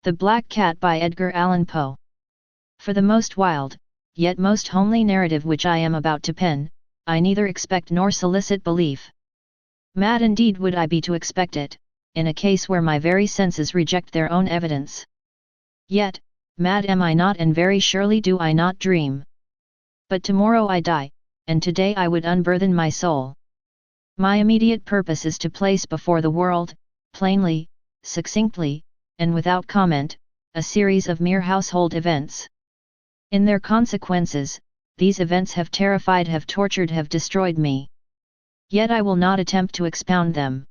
The Black Cat by Edgar Allan Poe. For the most wild, yet most homely narrative which I am about to pen, I neither expect nor solicit belief. Mad indeed would I be to expect it, in a case where my very senses reject their own evidence. Yet, mad am I not, and very surely do I not dream. But tomorrow I die, and today I would unburthen my soul. My immediate purpose is to place before the world, plainly, succinctly, and without comment, a series of mere household events. In their consequences, these events have terrified, have tortured, have destroyed me. Yet I will not attempt to expound them.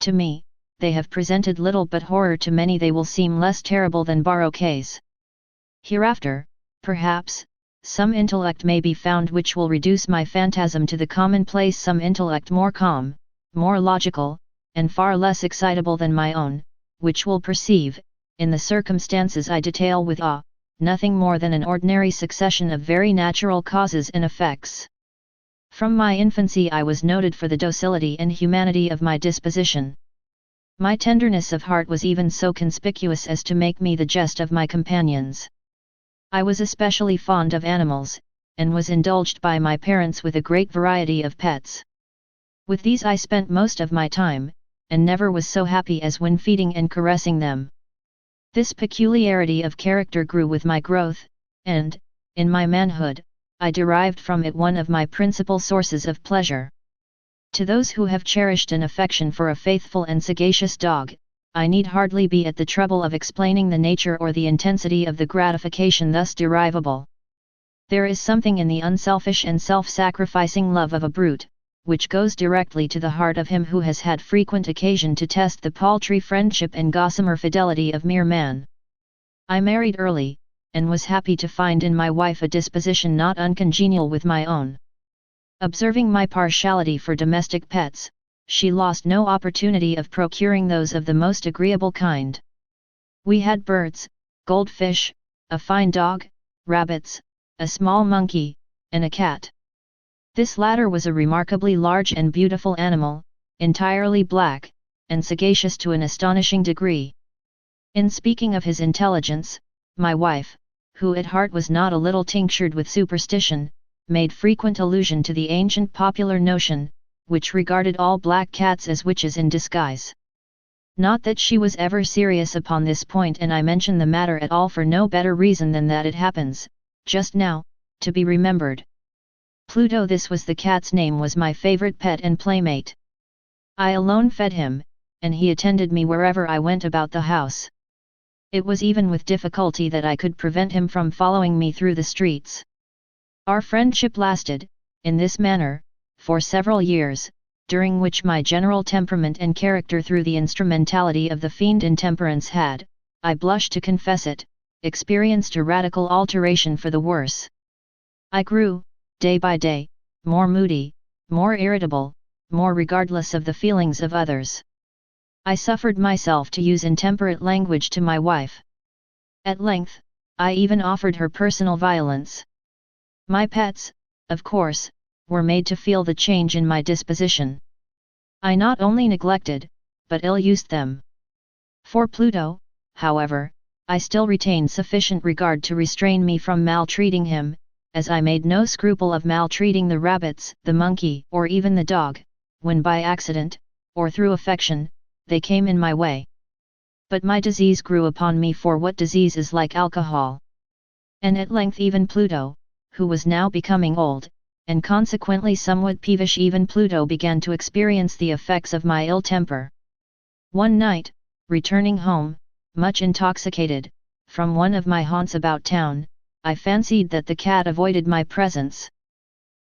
To me, they have presented little but horror; to many they will seem less terrible than baroques. Hereafter, perhaps, some intellect may be found which will reduce my phantasm to the commonplace, some intellect more calm, more logical, and far less excitable than my own, which will perceive, in the circumstances I detail with awe, nothing more than an ordinary succession of very natural causes and effects. From my infancy I was noted for the docility and humanity of my disposition. My tenderness of heart was even so conspicuous as to make me the jest of my companions. I was especially fond of animals, and was indulged by my parents with a great variety of pets. With these I spent most of my time, and never was so happy as when feeding and caressing them. This peculiarity of character grew with my growth, and, in my manhood, I derived from it one of my principal sources of pleasure. To those who have cherished an affection for a faithful and sagacious dog, I need hardly be at the trouble of explaining the nature or the intensity of the gratification thus derivable. There is something in the unselfish and self-sacrificing love of a brute, which goes directly to the heart of him who has had frequent occasion to test the paltry friendship and gossamer fidelity of mere man. I married early, and was happy to find in my wife a disposition not uncongenial with my own. Observing my partiality for domestic pets, she lost no opportunity of procuring those of the most agreeable kind. We had birds, goldfish, a fine dog, rabbits, a small monkey, and a cat. This latter was a remarkably large and beautiful animal, entirely black, and sagacious to an astonishing degree. In speaking of his intelligence, my wife, who at heart was not a little tinctured with superstition, made frequent allusion to the ancient popular notion, which regarded all black cats as witches in disguise. Not that she was ever serious upon this point, and I mention the matter at all for no better reason than that it happens, just now, to be remembered. Pluto, this was the cat's name, was my favorite pet and playmate. I alone fed him, and he attended me wherever I went about the house. It was even with difficulty that I could prevent him from following me through the streets. Our friendship lasted, in this manner, for several years, during which my general temperament and character, through the instrumentality of the fiend intemperance, had, I blush to confess it, experienced a radical alteration for the worse. I grew, day by day, more moody, more irritable, more regardless of the feelings of others. I suffered myself to use intemperate language to my wife. At length, I even offered her personal violence. My pets, of course, were made to feel the change in my disposition. I not only neglected, but ill-used them. For Pluto, however, I still retained sufficient regard to restrain me from maltreating him, as I made no scruple of maltreating the rabbits, the monkey, or even the dog, when by accident, or through affection, they came in my way. But my disease grew upon me, for what disease is like alcohol? And at length even Pluto, who was now becoming old, and consequently somewhat peevish, even Pluto began to experience the effects of my ill temper. One night, returning home, much intoxicated, from one of my haunts about town, I fancied that the cat avoided my presence.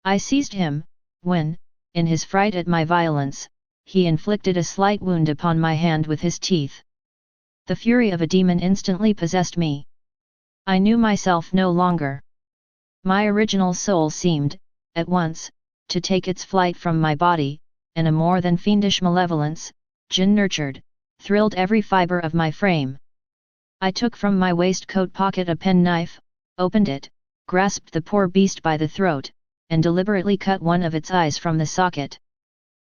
I seized him, when, in his fright at my violence, he inflicted a slight wound upon my hand with his teeth. The fury of a demon instantly possessed me. I knew myself no longer. My original soul seemed, at once, to take its flight from my body, and a more than fiendish malevolence, gin-nurtured, thrilled every fibre of my frame. I took from my waistcoat pocket a penknife, opened it, grasped the poor beast by the throat, and deliberately cut one of its eyes from the socket.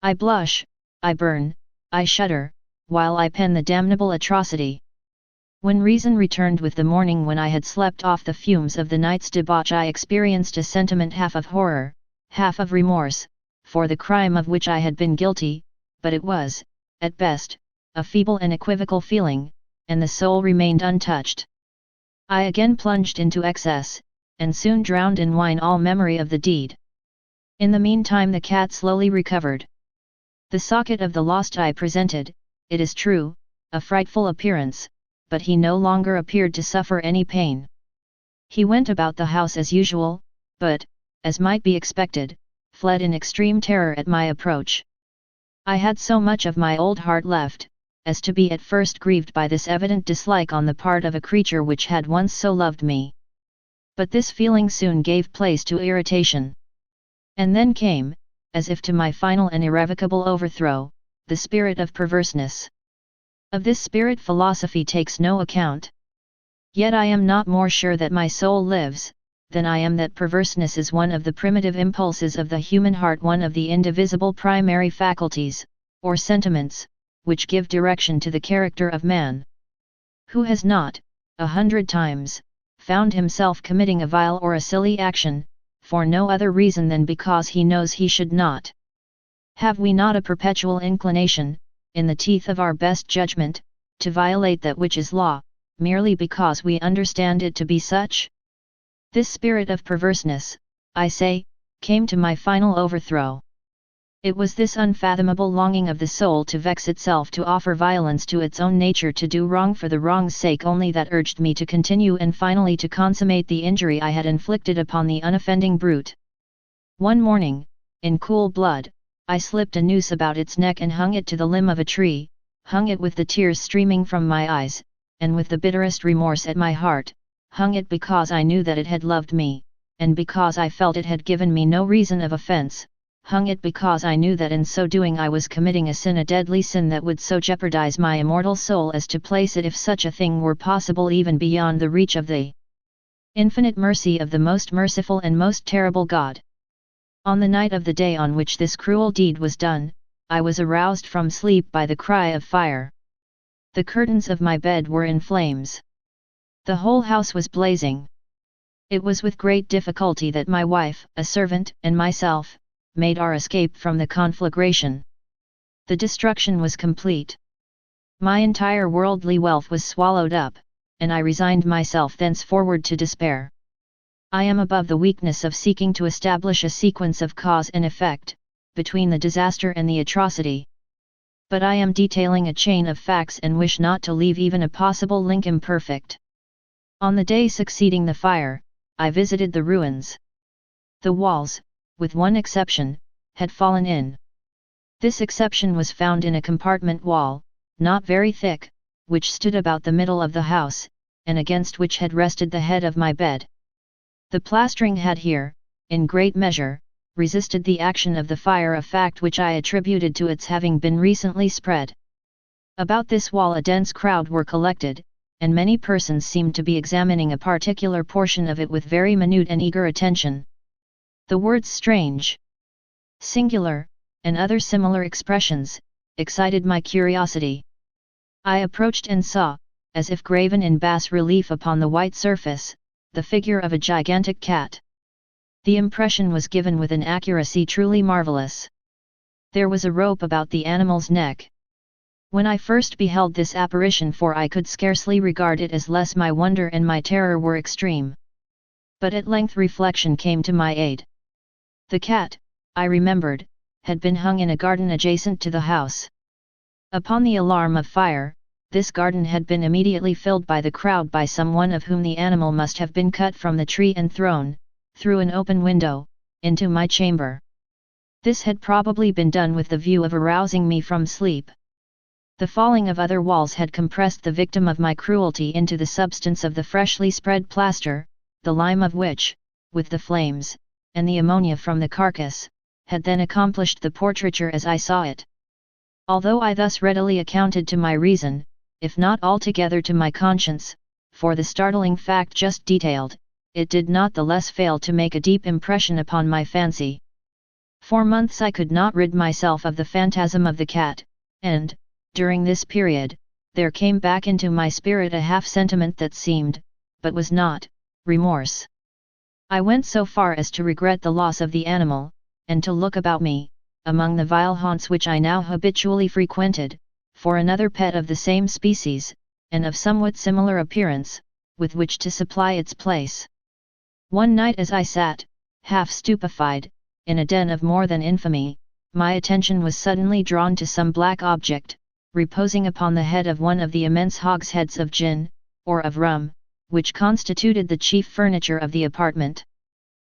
I blush, I burn, I shudder, while I pen the damnable atrocity. When reason returned with the morning, when I had slept off the fumes of the night's debauch, I experienced a sentiment half of horror, half of remorse, for the crime of which I had been guilty, but it was, at best, a feeble and equivocal feeling, and the soul remained untouched. I again plunged into excess, and soon drowned in wine all memory of the deed. In the meantime the cat slowly recovered. The socket of the lost eye presented, it is true, a frightful appearance, but he no longer appeared to suffer any pain. He went about the house as usual, but, as might be expected, fled in extreme terror at my approach. I had so much of my old heart left, as to be at first grieved by this evident dislike on the part of a creature which had once so loved me. But this feeling soon gave place to irritation. And then came, as if to my final and irrevocable overthrow, the spirit of perverseness. Of this spirit philosophy takes no account. Yet I am not more sure that my soul lives, than I am that perverseness is one of the primitive impulses of the human heart, one of the indivisible primary faculties, or sentiments, which give direction to the character of man. Who has not, 100 times, found himself committing a vile or a silly action, for no other reason than because he knows he should not? Have we not a perpetual inclination, in the teeth of our best judgment, to violate that which is law, merely because we understand it to be such? This spirit of perverseness, I say, came to my final overthrow. It was this unfathomable longing of the soul to vex itself, to offer violence to its own nature, to do wrong for the wrong's sake only, that urged me to continue and finally to consummate the injury I had inflicted upon the unoffending brute. One morning, in cool blood, I slipped a noose about its neck and hung it to the limb of a tree, hung it with the tears streaming from my eyes, and with the bitterest remorse at my heart, hung it because I knew that it had loved me, and because I felt it had given me no reason of offense, hung it because I knew that in so doing I was committing a sin, a deadly sin that would so jeopardize my immortal soul as to place it, if such a thing were possible, even beyond the reach of the infinite mercy of the most merciful and most terrible God. On the night of the day on which this cruel deed was done, I was aroused from sleep by the cry of fire. The curtains of my bed were in flames. The whole house was blazing. It was with great difficulty that my wife, a servant, and myself, made our escape from the conflagration. The destruction was complete. My entire worldly wealth was swallowed up, and I resigned myself thenceforward to despair. I am above the weakness of seeking to establish a sequence of cause and effect, between the disaster and the atrocity. But I am detailing a chain of facts and wish not to leave even a possible link imperfect. On the day succeeding the fire, I visited the ruins. The walls, with one exception, had fallen in. This exception was found in a compartment wall, not very thick, which stood about the middle of the house, and against which had rested the head of my bed. The plastering had here, in great measure, resisted the action of the fire, a fact which I attributed to its having been recently spread. About this wall a dense crowd were collected, and many persons seemed to be examining a particular portion of it with very minute and eager attention. The words strange, singular, and other similar expressions, excited my curiosity. I approached and saw, as if graven in bas relief upon the white surface, the figure of a gigantic cat. The impression was given with an accuracy truly marvelous. There was a rope about the animal's neck. When I first beheld this apparition, for I could scarcely regard it as less, my wonder and my terror were extreme. But at length reflection came to my aid. The cat, I remembered, had been hung in a garden adjacent to the house. Upon the alarm of fire, this garden had been immediately filled by the crowd, by some one of whom the animal must have been cut from the tree and thrown, through an open window, into my chamber. This had probably been done with the view of arousing me from sleep. The falling of other walls had compressed the victim of my cruelty into the substance of the freshly spread plaster, the lime of which, with the flames, and the ammonia from the carcass, had then accomplished the portraiture as I saw it. Although I thus readily accounted to my reason, if not altogether to my conscience, for the startling fact just detailed, it did not the less fail to make a deep impression upon my fancy. For months I could not rid myself of the phantasm of the cat, and, during this period, there came back into my spirit a half-sentiment that seemed, but was not, remorse. I went so far as to regret the loss of the animal, and to look about me, among the vile haunts which I now habitually frequented, for another pet of the same species, and of somewhat similar appearance, with which to supply its place. One night as I sat, half stupefied, in a den of more than infamy, my attention was suddenly drawn to some black object, reposing upon the head of one of the immense hogsheads of gin, or of rum, which constituted the chief furniture of the apartment.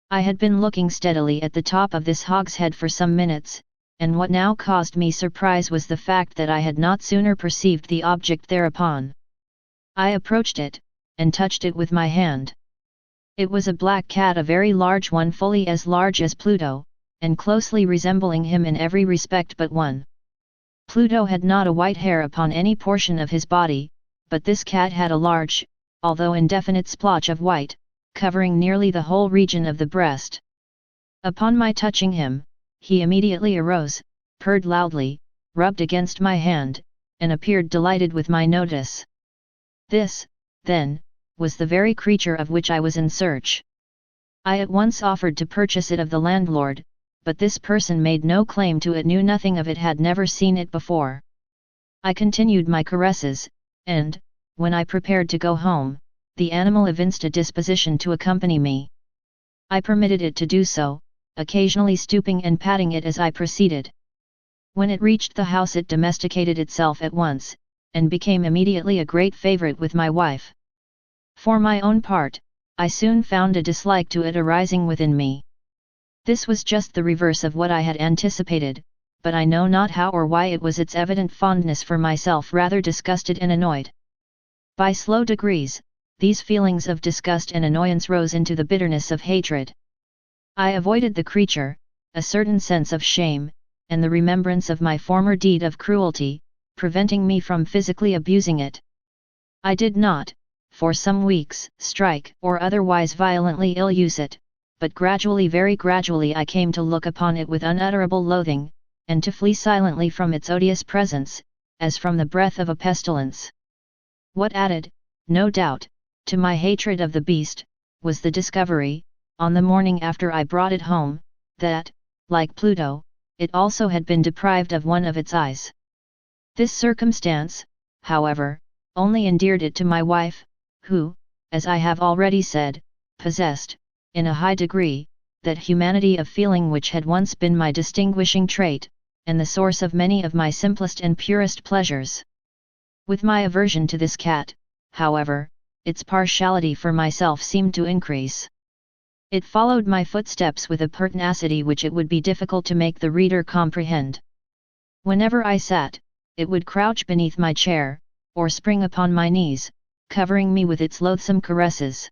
I had been looking steadily at the top of this hogshead for some minutes, and what now caused me surprise was the fact that I had not sooner perceived the object thereupon. I approached it, and touched it with my hand. It was a black cat, a very large one, fully as large as Pluto, and closely resembling him in every respect but one. Pluto had not a white hair upon any portion of his body, but this cat had a large, although indefinite splotch of white, covering nearly the whole region of the breast. Upon my touching him, he immediately arose, purred loudly, rubbed against my hand, and appeared delighted with my notice. This, then, was the very creature of which I was in search. I at once offered to purchase it of the landlord, but this person made no claim to it, knew nothing of it, had never seen it before. I continued my caresses, and, when I prepared to go home, the animal evinced a disposition to accompany me. I permitted it to do so, occasionally stooping and patting it as I proceeded. When it reached the house it domesticated itself at once, and became immediately a great favorite with my wife. For my own part, I soon found a dislike to it arising within me. This was just the reverse of what I had anticipated, but I know not how or why it was its evident fondness for myself rather disgusted and annoyed. By slow degrees, these feelings of disgust and annoyance rose into the bitterness of hatred. I avoided the creature, a certain sense of shame, and the remembrance of my former deed of cruelty, preventing me from physically abusing it. I did not, for some weeks, strike or otherwise violently ill-use it, but gradually, very gradually, I came to look upon it with unutterable loathing, and to flee silently from its odious presence, as from the breath of a pestilence. What added, no doubt, to my hatred of the beast, was the discovery, on the morning after I brought it home, that, like Pluto, it also had been deprived of one of its eyes. This circumstance, however, only endeared it to my wife, who, as I have already said, possessed, in a high degree, that humanity of feeling which had once been my distinguishing trait, and the source of many of my simplest and purest pleasures. With my aversion to this cat, however, its partiality for myself seemed to increase. It followed my footsteps with a pertinacity which it would be difficult to make the reader comprehend. Whenever I sat, it would crouch beneath my chair, or spring upon my knees, covering me with its loathsome caresses.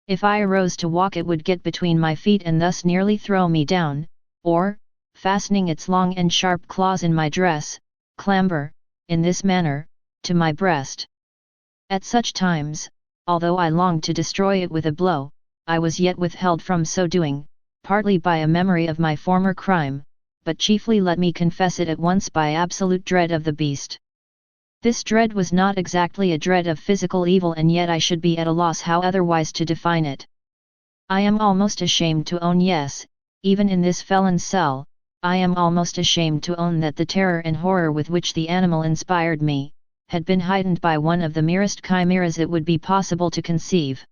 If I arose to walk, it would get between my feet and thus nearly throw me down, or, fastening its long and sharp claws in my dress, clamber, in this manner, to my breast. At such times, although I longed to destroy it with a blow, I was yet withheld from so doing, partly by a memory of my former crime, but chiefly, let me confess it at once, by absolute dread of the beast. This dread was not exactly a dread of physical evil, and yet I should be at a loss how otherwise to define it. I am almost ashamed to own, yes, even in this felon's cell, I am almost ashamed to own that the terror and horror with which the animal inspired me, had been heightened by one of the merest chimeras it would be possible to conceive.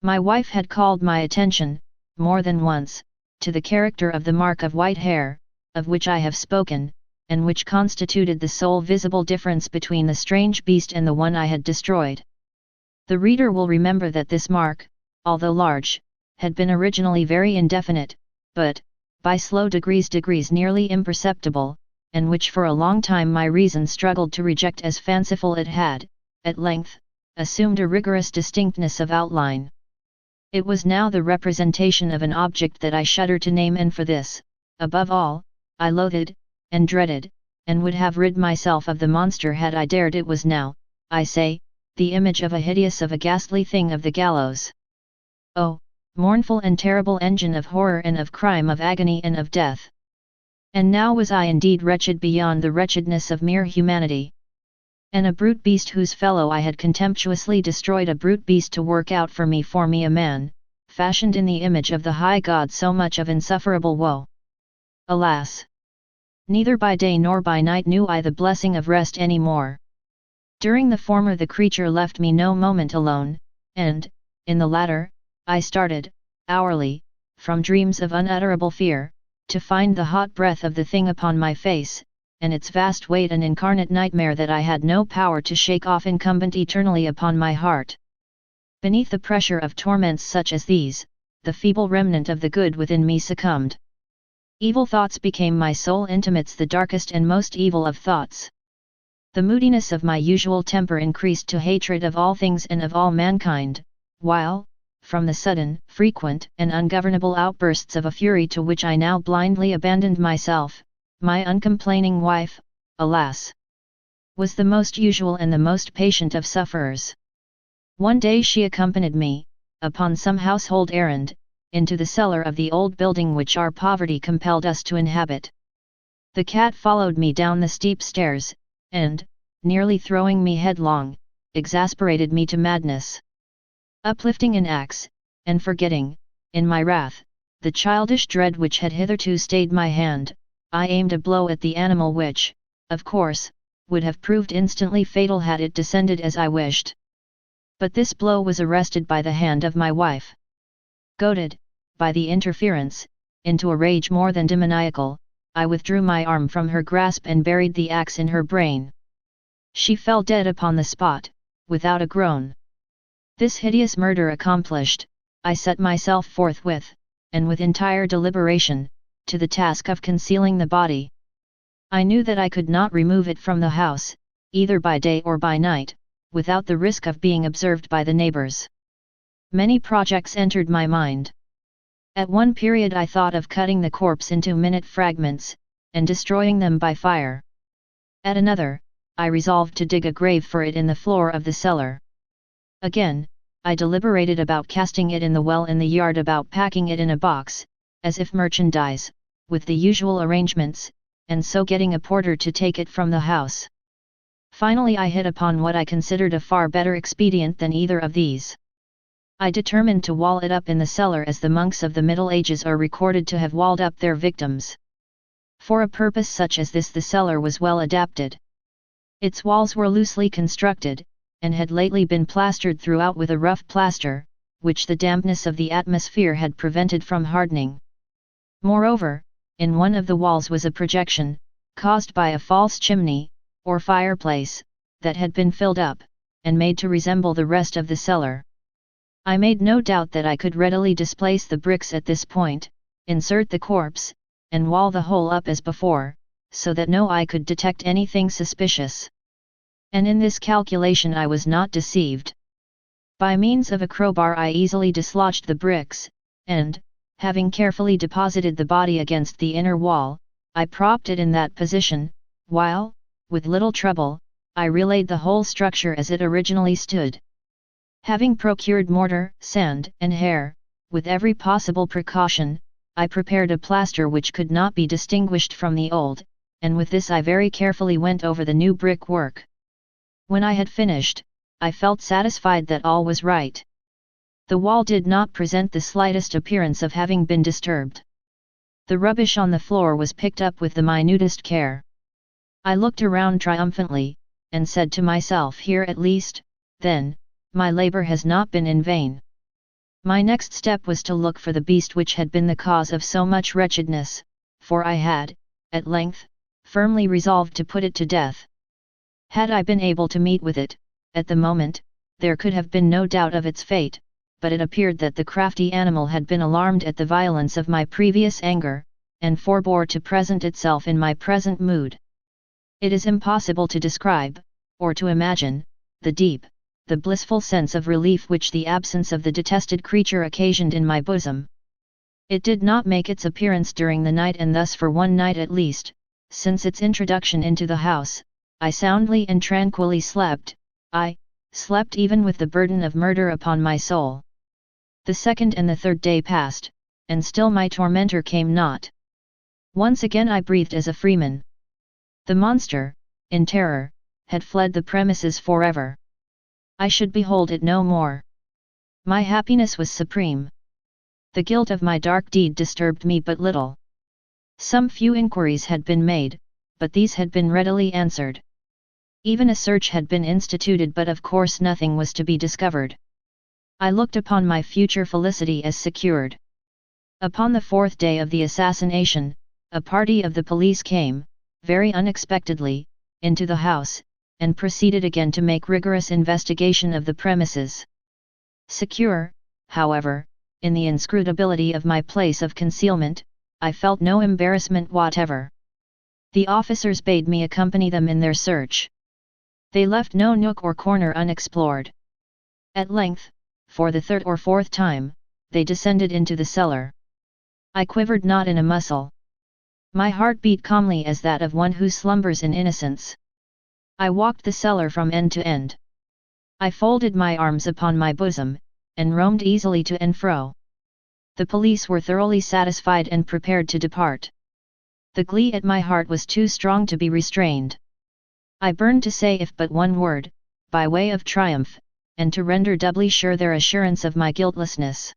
My wife had called my attention, more than once, to the character of the mark of white hair, of which I have spoken, and which constituted the sole visible difference between the strange beast and the one I had destroyed. The reader will remember that this mark, although large, had been originally very indefinite, but, by slow degrees nearly imperceptible, and which for a long time my reason struggled to reject as fanciful, it had, at length, assumed a rigorous distinctness of outline. It was now the representation of an object that I shudder to name, and for this, above all, I loathed, and dreaded, and would have rid myself of the monster had I dared. It was now, I say, the image of a hideous, of a ghastly thing of the gallows. Oh, mournful and terrible engine of horror and of crime, of agony and of death! And now was I indeed wretched beyond the wretchedness of mere humanity. and a brute beast whose fellow I had contemptuously destroyed, a brute beast to work out for me a man, fashioned in the image of the high God, so much of insufferable woe. Alas! Neither by day nor by night knew I the blessing of rest any more. During the former the creature left me no moment alone, and, in the latter, I started, hourly, from dreams of unutterable fear, to find the hot breath of the thing upon my face, and its vast weight an incarnate nightmare that I had no power to shake off, incumbent eternally upon my heart. Beneath the pressure of torments such as these, the feeble remnant of the good within me succumbed. Evil thoughts became my sole intimates, the darkest and most evil of thoughts. The moodiness of my usual temper increased to hatred of all things and of all mankind, while, from the sudden, frequent, and ungovernable outbursts of a fury to which I now blindly abandoned myself, my uncomplaining wife, alas, was the most usual and the most patient of sufferers. One day she accompanied me, upon some household errand, into the cellar of the old building which our poverty compelled us to inhabit. The cat followed me down the steep stairs, and, nearly throwing me headlong, exasperated me to madness. Uplifting an axe, and forgetting, in my wrath, the childish dread which had hitherto stayed my hand, I aimed a blow at the animal which, of course, would have proved instantly fatal had it descended as I wished. But this blow was arrested by the hand of my wife. Goaded, by the interference, into a rage more than demoniacal, I withdrew my arm from her grasp and buried the axe in her brain. She fell dead upon the spot, without a groan. This hideous murder accomplished, I set myself forthwith, and with entire deliberation, to the task of concealing the body. I knew that I could not remove it from the house, either by day or by night, without the risk of being observed by the neighbors. Many projects entered my mind. At one period I thought of cutting the corpse into minute fragments, and destroying them by fire. At another, I resolved to dig a grave for it in the floor of the cellar. Again, I deliberated about casting it in the well in the yard, about packing it in a box, as if merchandise, with the usual arrangements, and so getting a porter to take it from the house. Finally I hit upon what I considered a far better expedient than either of these. I determined to wall it up in the cellar as the monks of the Middle Ages are recorded to have walled up their victims. For a purpose such as this the cellar was well adapted. Its walls were loosely constructed, and had lately been plastered throughout with a rough plaster, which the dampness of the atmosphere had prevented from hardening. Moreover, in one of the walls was a projection, caused by a false chimney, or fireplace, that had been filled up, and made to resemble the rest of the cellar. I made no doubt that I could readily displace the bricks at this point, insert the corpse, and wall the whole up as before, so that no eye could detect anything suspicious. And in this calculation I was not deceived. By means of a crowbar I easily dislodged the bricks, and, having carefully deposited the body against the inner wall, I propped it in that position, while, with little trouble, I relaid the whole structure as it originally stood. Having procured mortar, sand, and hair, with every possible precaution, I prepared a plaster which could not be distinguished from the old, and with this I very carefully went over the new brick work. When I had finished, I felt satisfied that all was right. The wall did not present the slightest appearance of having been disturbed. The rubbish on the floor was picked up with the minutest care. I looked around triumphantly, and said to myself, here at least, then, my labor has not been in vain. My next step was to look for the beast which had been the cause of so much wretchedness, for I had, at length, firmly resolved to put it to death. Had I been able to meet with it, at the moment, there could have been no doubt of its fate, but it appeared that the crafty animal had been alarmed at the violence of my previous anger, and forbore to present itself in my present mood. It is impossible to describe, or to imagine, the blissful sense of relief which the absence of the detested creature occasioned in my bosom. It did not make its appearance during the night, and thus for one night at least, since its introduction into the house, I soundly and tranquilly slept. I slept even with the burden of murder upon my soul. The second and the third day passed, and still my tormentor came not. Once again I breathed as a freeman. The monster, in terror, had fled the premises forever. I should behold it no more. My happiness was supreme. The guilt of my dark deed disturbed me but little. Some few inquiries had been made, but these had been readily answered. Even a search had been instituted, but of course nothing was to be discovered. I looked upon my future felicity as secured. Upon the 4th day of the assassination, a party of the police came, very unexpectedly, into the house, and proceeded again to make rigorous investigation of the premises. Secure, however, in the inscrutability of my place of concealment, I felt no embarrassment whatever. The officers bade me accompany them in their search. They left no nook or corner unexplored. At length, for the 3rd or 4th time, they descended into the cellar. I quivered not in a muscle. My heart beat calmly as that of one who slumbers in innocence. I walked the cellar from end to end. I folded my arms upon my bosom, and roamed easily to and fro. The police were thoroughly satisfied and prepared to depart. The glee at my heart was too strong to be restrained. I burned to say if but one word, by way of triumph, and to render doubly sure their assurance of my guiltlessness.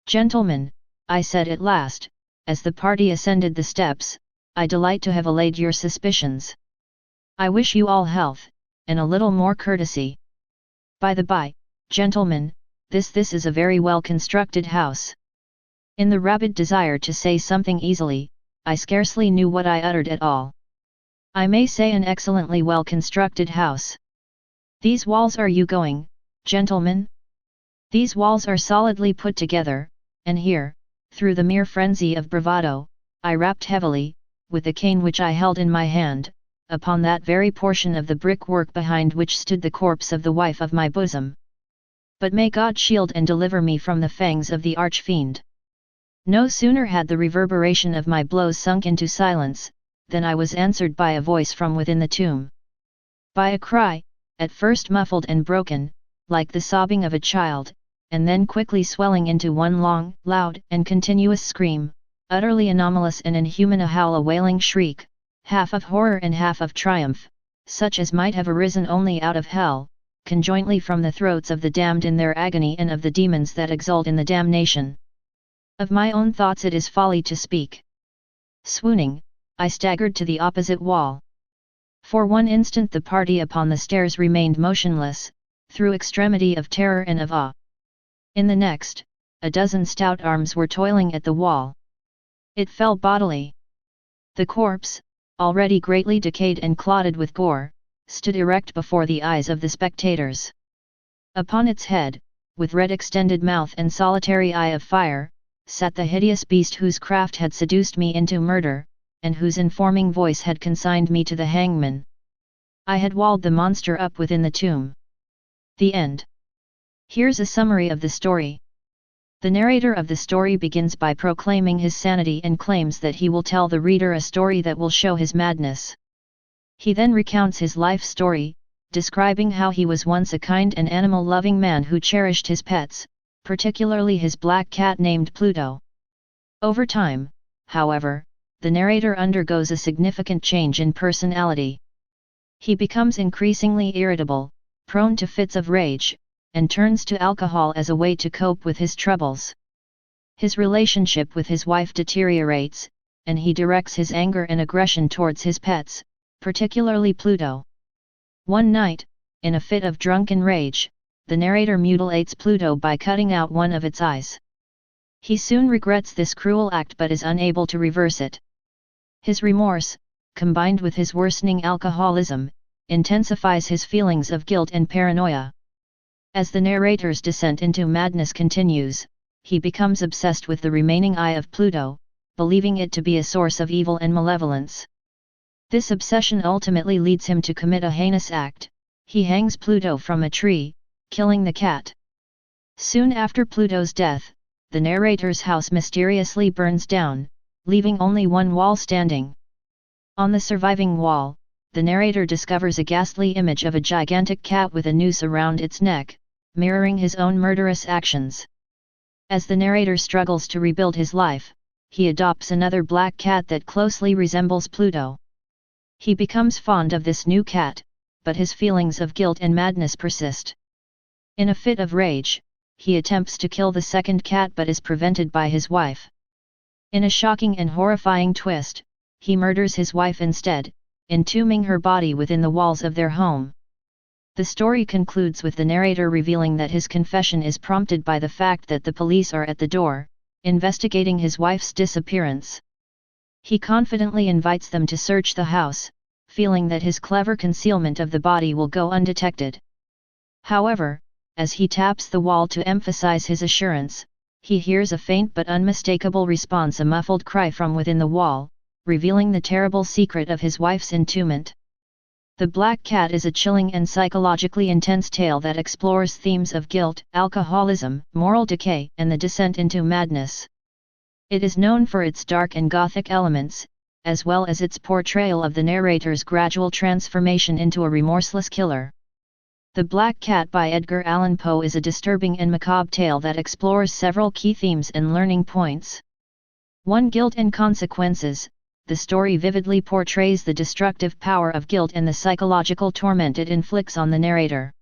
"Gentlemen," I said at last, as the party ascended the steps, "I delight to have allayed your suspicions. I wish you all health, and a little more courtesy. By the by, gentlemen, this is a very well constructed house." In the rabid desire to say something easily, I scarcely knew what I uttered at all. "I may say an excellently well constructed house. These walls are you going, gentlemen? These walls are solidly put together, and here, through the mere frenzy of bravado, I rapped heavily, with the cane which I held in my hand, upon that very portion of the brickwork behind which stood the corpse of the wife of my bosom. But may God shield and deliver me from the fangs of the arch-fiend. No sooner had the reverberation of my blows sunk into silence, than I was answered by a voice from within the tomb. By a cry, at first muffled and broken, like the sobbing of a child, and then quickly swelling into one long, loud, and continuous scream, utterly anomalous and inhuman, a howl, a wailing shriek, half of horror and half of triumph, such as might have arisen only out of hell, conjointly from the throats of the damned in their agony and of the demons that exult in the damnation. Of my own thoughts it is folly to speak. Swooning, I staggered to the opposite wall. For one instant the party upon the stairs remained motionless, through extremity of terror and of awe. In the next, a dozen stout arms were toiling at the wall. It fell bodily. The corpse, already greatly decayed and clotted with gore, stood erect before the eyes of the spectators. Upon its head, with red extended mouth and solitary eye of fire, sat the hideous beast whose craft had seduced me into murder, and whose informing voice had consigned me to the hangman. I had walled the monster up within the tomb. The end. Here's a summary of the story. The narrator of the story begins by proclaiming his sanity and claims that he will tell the reader a story that will show his madness. He then recounts his life story, describing how he was once a kind and animal-loving man who cherished his pets, particularly his black cat named Pluto. Over time, however, the narrator undergoes a significant change in personality. He becomes increasingly irritable, prone to fits of rage, and turns to alcohol as a way to cope with his troubles. His relationship with his wife deteriorates, and he directs his anger and aggression towards his pets, particularly Pluto. One night, in a fit of drunken rage, the narrator mutilates Pluto by cutting out one of its eyes. He soon regrets this cruel act but is unable to reverse it. His remorse, combined with his worsening alcoholism, intensifies his feelings of guilt and paranoia. As the narrator's descent into madness continues, he becomes obsessed with the remaining eye of Pluto, believing it to be a source of evil and malevolence. This obsession ultimately leads him to commit a heinous act. He hangs Pluto from a tree, killing the cat. Soon after Pluto's death, the narrator's house mysteriously burns down, leaving only one wall standing. On the surviving wall, the narrator discovers a ghastly image of a gigantic cat with a noose around its neck, mirroring his own murderous actions. As the narrator struggles to rebuild his life, he adopts another black cat that closely resembles Pluto. He becomes fond of this new cat, but his feelings of guilt and madness persist. In a fit of rage, he attempts to kill the second cat but is prevented by his wife. In a shocking and horrifying twist, he murders his wife instead, entombing her body within the walls of their home. The story concludes with the narrator revealing that his confession is prompted by the fact that the police are at the door, investigating his wife's disappearance. He confidently invites them to search the house, feeling that his clever concealment of the body will go undetected. However, as he taps the wall to emphasize his assurance, he hears a faint but unmistakable response, a muffled cry from within the wall, revealing the terrible secret of his wife's entombment. The Black Cat is a chilling and psychologically intense tale that explores themes of guilt, alcoholism, moral decay, and the descent into madness. It is known for its dark and Gothic elements, as well as its portrayal of the narrator's gradual transformation into a remorseless killer. The Black Cat by Edgar Allan Poe is a disturbing and macabre tale that explores several key themes and learning points. 1. Guilt and consequences. The story vividly portrays the destructive power of guilt and the psychological torment it inflicts on the narrator.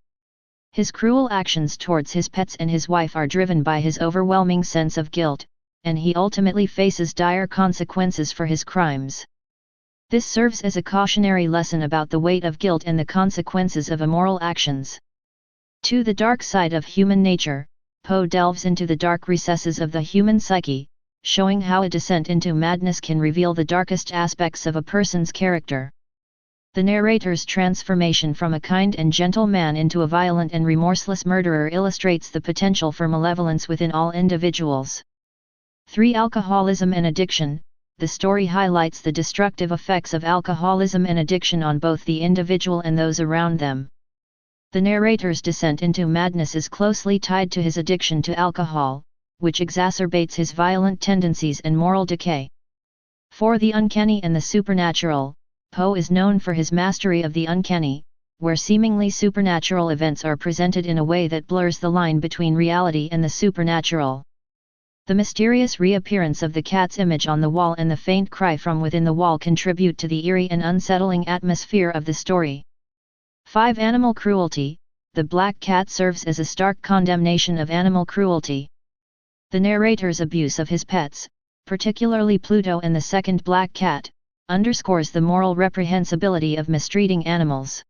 His cruel actions towards his pets and his wife are driven by his overwhelming sense of guilt, and he ultimately faces dire consequences for his crimes. This serves as a cautionary lesson about the weight of guilt and the consequences of immoral actions. 2. The dark side of human nature. Poe delves into the dark recesses of the human psyche, showing how a descent into madness can reveal the darkest aspects of a person's character. The narrator's transformation from a kind and gentle man into a violent and remorseless murderer illustrates the potential for malevolence within all individuals. 3. Alcoholism and addiction. The story highlights the destructive effects of alcoholism and addiction on both the individual and those around them. The narrator's descent into madness is closely tied to his addiction to alcohol, which exacerbates his violent tendencies and moral decay. 4. The uncanny and the supernatural. Poe is known for his mastery of the uncanny, where seemingly supernatural events are presented in a way that blurs the line between reality and the supernatural. The mysterious reappearance of the cat's image on the wall and the faint cry from within the wall contribute to the eerie and unsettling atmosphere of the story. 5. Animal cruelty. The Black Cat serves as a stark condemnation of animal cruelty. The narrator's abuse of his pets, particularly Pluto and the second Black Cat, underscores the moral reprehensibility of mistreating animals.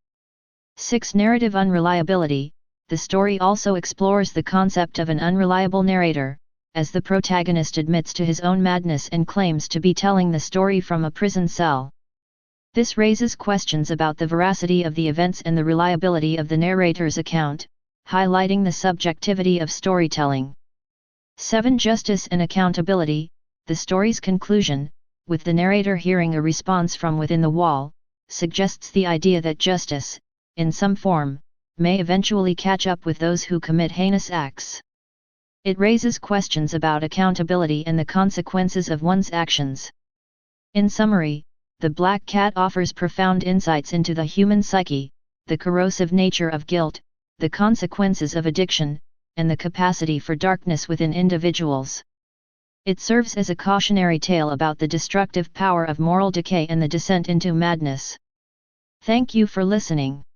6. Narrative unreliability. The story also explores the concept of an unreliable narrator, as the protagonist admits to his own madness and claims to be telling the story from a prison cell. This raises questions about the veracity of the events and the reliability of the narrator's account, highlighting the subjectivity of storytelling. 7. Justice and accountability. The story's conclusion, with the narrator hearing a response from within the wall, suggests the idea that justice, in some form, may eventually catch up with those who commit heinous acts. It raises questions about accountability and the consequences of one's actions. In summary, The Black Cat offers profound insights into the human psyche, the corrosive nature of guilt, the consequences of addiction, and the capacity for darkness within individuals. It serves as a cautionary tale about the destructive power of moral decay and the descent into madness. Thank you for listening.